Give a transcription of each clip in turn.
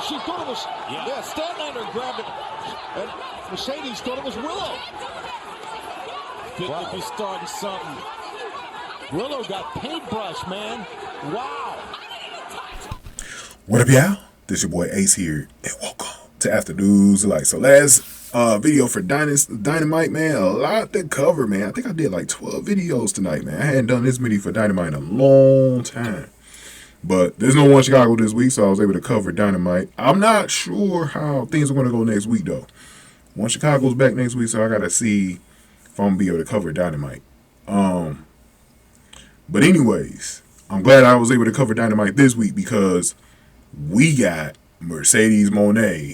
she thought it was, Statlander grabbed it, and Mercedes thought it was Willow. Wow. If he's starting something. Willow got paintbrush, man. Wow. What up, y'all? This your boy Ace here, and welcome to After News. So last video for Dynamite, man, a lot to cover, man. I think I did like 12 videos tonight, man. I hadn't done this many for Dynamite in a long time. But there's no One Chicago this week, so I was able to cover Dynamite. I'm not sure how things are going to go next week, though. One Chicago's back next week, so I got to see if I'm going to be able to cover Dynamite. But anyways, I'm glad I was able to cover Dynamite this week because we got Mercedes Mone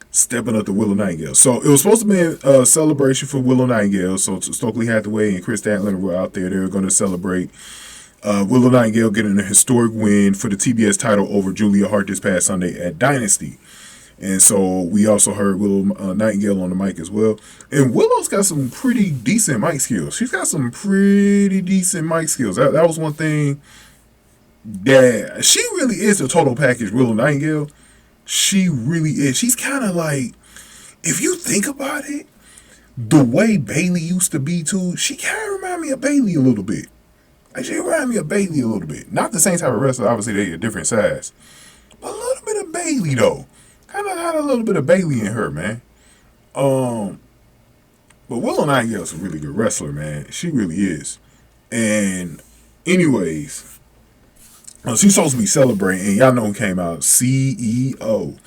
stepping up to Willow Nightingale. So it was supposed to be a celebration for Willow Nightingale. So Stokely Hathaway and Kris Statlander were out there. They were going to celebrate Willow Nightingale getting a historic win for the TBS title over Julia Hart this past Sunday at Dynasty. And so we also heard Willow Nightingale on the mic as well. And Willow's got some pretty decent mic skills. She's got some pretty decent mic skills. That was one thing that she really is a total package, Willow Nightingale. She really is. She's kind of like, if you think about it, the way Bayley used to be too, she kind of remind me of Bayley a little bit. Like, she remind me of Bayley a little bit. Not the same type of wrestler. Obviously, they're a different size. But a little bit of Bayley, though. Kind of had a little bit of Bayley in her, man. But Willow Nightingale's a really good wrestler, man. She really is. And anyways, she's supposed to be celebrating, and y'all know who came out. CEO.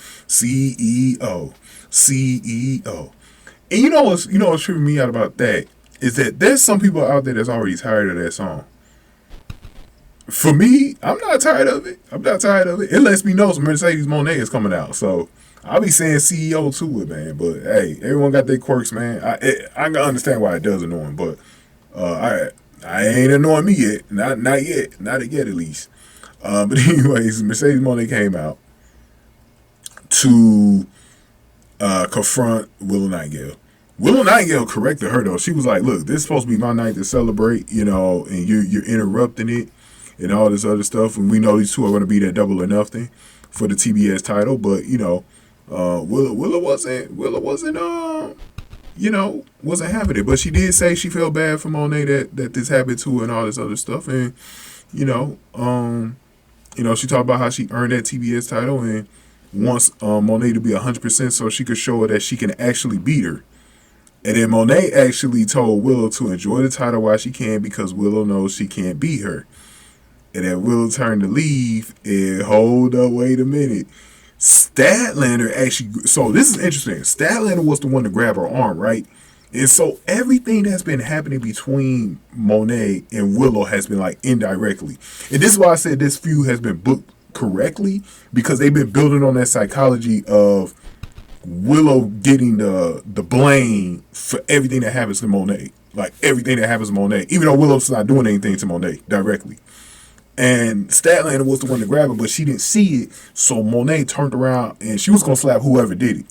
And you know what's tripping me out about that is that there's some people out there that's already tired of that song. For me, I'm not tired of it. It lets me know some Mercedes Mone is coming out. So I'll be saying CEO to it, man. But hey, everyone got their quirks, man. I can understand why it does annoy them, but I ain't annoying me yet. Not yet. Not yet, at least. But anyways, Mercedes Mone came out to confront Willow Nightingale. Willow Nightingale corrected her, though. She was like, look, this is supposed to be my night to celebrate, and you're interrupting it and all this other stuff. And we know these two are going to be that Double or Nothing for the TBS title. But, Willow wasn't having it. But she did say she felt bad for Mone that this happened to her and all this other stuff. And, she talked about how she earned that TBS title and wants Mone to be 100% so she could show her that she can actually beat her. And then Mone actually told Willow to enjoy the title while she can because Willow knows she can't beat her. And then Willow turned to leave and hold up, wait a minute. Statlander actually, so this is interesting. Statlander was the one to grab her arm, right? And so everything that's been happening between Mone and Willow has been like indirectly. And this is why I said this feud has been booked correctly, because they've been building on that psychology of Willow getting the blame for everything that happens to Mone. Like everything that happens to Mone, even though Willow's not doing anything to Mone directly. And Statlander was the one to grab her, but she didn't see it. So Mone turned around and she was going to slap whoever did it.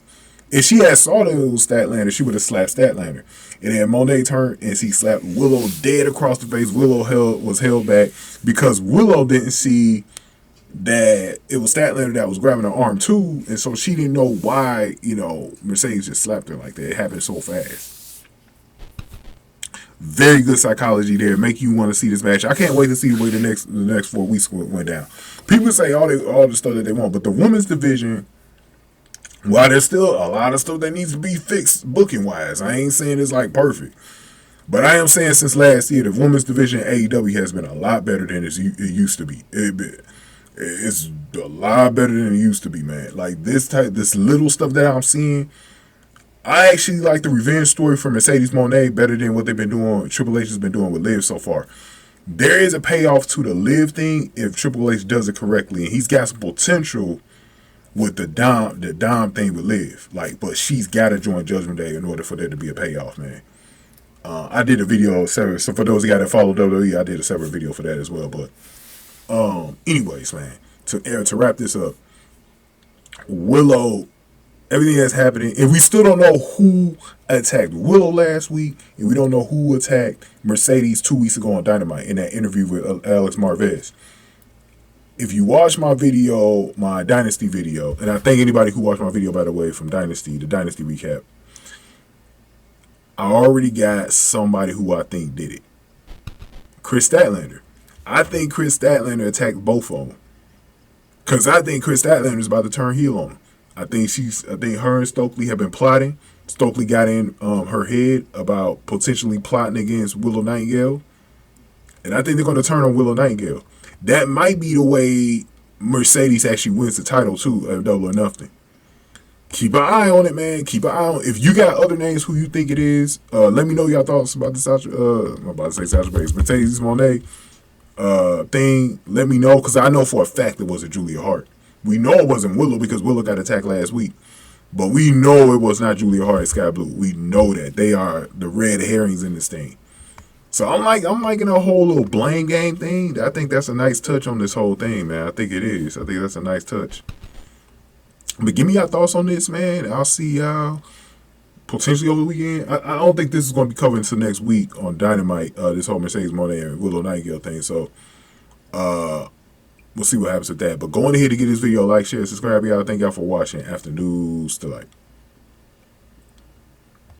If she had saw that it was Statlander, she would have slapped Statlander. And then Mone turned and she slapped Willow dead across the face. Willow was held back because Willow didn't see that it was Statlander that was grabbing her arm too. And so she didn't know why, Mercedes just slapped her like that. It happened so fast. Very good psychology there. Make you want to see this match. I can't wait to see the way the next 4 weeks went down. People say all the stuff that they want, but the women's division, while there's still a lot of stuff that needs to be fixed booking wise, I ain't saying it's like perfect, but I am saying since last year the women's division AEW has been a lot better than it used to be. It's a lot better than it used to be, man. Like this little stuff that I'm seeing. I actually like the revenge story for Mercedes Mone better than what they've been doing. Triple H has been doing with Liv so far. There is a payoff to the Liv thing if Triple H does it correctly, and he's got some potential with the Dom thing with Liv. But she's got to join Judgment Day in order for there to be a payoff, man. I did a video separate, so for those of you that follow WWE, I did a separate video for that as well. But anyways, man, to wrap this up, Willow. Everything that's happening, and we still don't know who attacked Willow last week, and we don't know who attacked Mercedes 2 weeks ago on Dynamite in that interview with Alex Marvez. if you watch my video, my Dynasty video, and I thank anybody who watched my video, by the way, from Dynasty, the Dynasty recap, I already got somebody who I think did it. Kris Statlander. I think Kris Statlander attacked both of them. Because I think Kris Statlander is about to turn heel on him. I think her and Stokely have been plotting. Stokely got in her head about potentially plotting against Willow Nightingale. And I think they're going to turn on Willow Nightingale. That might be the way Mercedes actually wins the title, too, at Double or Nothing. Keep an eye on it, man. Keep an eye on it. If you got other names who you think it is, let me know your thoughts about the Sasha, I'm about to say Sasha Banks, Mercedes Moné thing. Let me know, because I know for a fact it wasn't Julia Hart. We know it wasn't Willow because Willow got attacked last week. But we know it was not Julia Hart and Sky Blue. We know that. They are the red herrings in this thing. So I'm liking a whole little blame game thing. I think that's a nice touch on this whole thing, man. I think it is. I think that's a nice touch. But give me your thoughts on this, man. I'll see y'all potentially over the weekend. I don't think this is going to be covered until next week on Dynamite, this whole Mercedes Moné and Willow Nightingale thing. So we'll see what happens with that. But go on ahead to get this video, like, share, subscribe, y'all. Thank y'all for watching After News Delight.